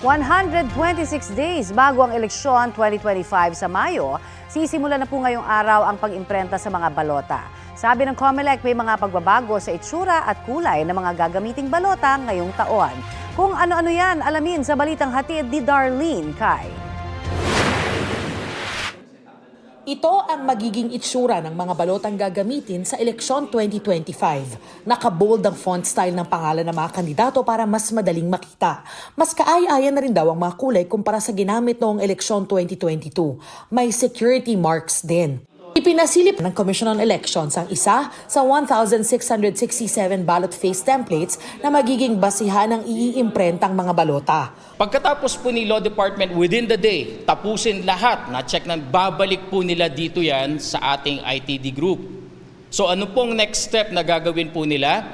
126 days bago ang eleksyon 2025 sa Mayo, sisimula na po ngayong araw ang pag-imprenta sa mga balota. Sabi ng COMELEC, may mga pagbabago sa itsura at kulay ng mga gagamiting balota ngayong taon. Kung ano-ano yan, alamin sa balitang hatid ni Darlene Kai. Ito ang magiging itsura ng mga balotang gagamitin sa eleksyon 2025. Nakabold ang font style ng pangalan ng mga kandidato para mas madaling makita. Mas kaaya-aya na rin daw ang mga kulay kumpara sa ginamit noong eleksyon 2022. May security marks din. Ipinasilip ng Commission on Elections ang isa sa 1,667 ballot face templates na magiging basihan ng iimprentang mga balota. Pagkatapos po ni Law Department within the day, tapusin lahat, na-check na babalik po nila dito yan sa ating ITD group. So ano pong next step na gagawin po nila?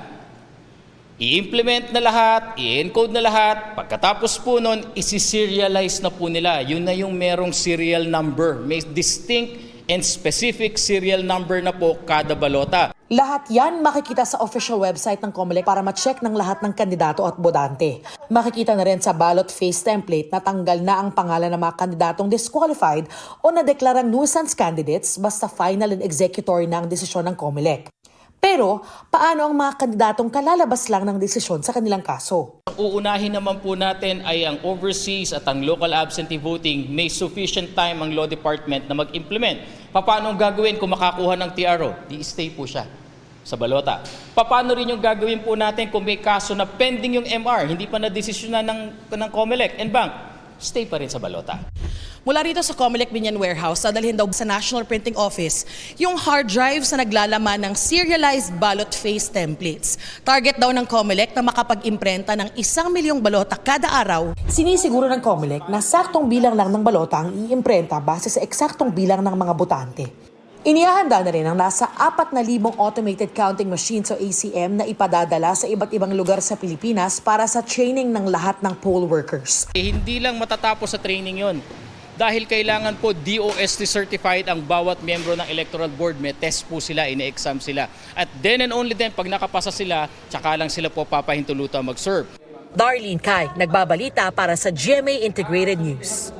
I-implement na lahat, i-encode na lahat, pagkatapos po nun, isi-serialize na po nila. Yun na yung merong serial number. May distinct and specific serial number na po kada balota. Lahat yan makikita sa official website ng COMELEC para ma-check ng lahat ng kandidato at bodante. Makikita na rin sa ballot face template na tanggal na ang pangalan ng mga kandidatong disqualified o nadeklarang nuisance candidates basta final and executory na ang desisyon ng COMELEC. Pero, paano ang mga kandidatong kalalabas lang ng desisyon sa kanilang kaso? Ang uunahin naman po natin ay ang overseas at ang local absentee voting. May sufficient time ang Law Department na mag-implement. Paano ang gagawin kung makakuha ng TRO? Di-stay po siya sa balota. Paano rin yung gagawin po natin kung may kaso na pending yung MR, hindi pa na-desisyonan ng COMELEC and Bank? Stay pa rin sa balota. Mula rito sa COMELEC Binyan Warehouse, dadalhin daw sa National Printing Office yung hard drives na naglalaman ng serialized ballot face templates. Target daw ng COMELEC na makapag-imprenta ng 1 milyong balota kada araw. Sinisiguro ng COMELEC na saktong bilang lang ng balota ang iimprenta base sa eksaktong bilang ng mga botante. Inihahanda na rin ang nasa 4,000 automated counting machines o ACM na ipadadala sa iba't ibang lugar sa Pilipinas para sa training ng lahat ng poll workers. Hindi lang matatapos sa training yon. Dahil kailangan po DOST certified ang bawat miyembro ng Electoral Board. May test po sila, ine-exam sila. At then and only then, pag nakapasa sila, tsaka lang sila po papahintulutan mag-serve. Darlene Kai, nagbabalita para sa GMA Integrated News.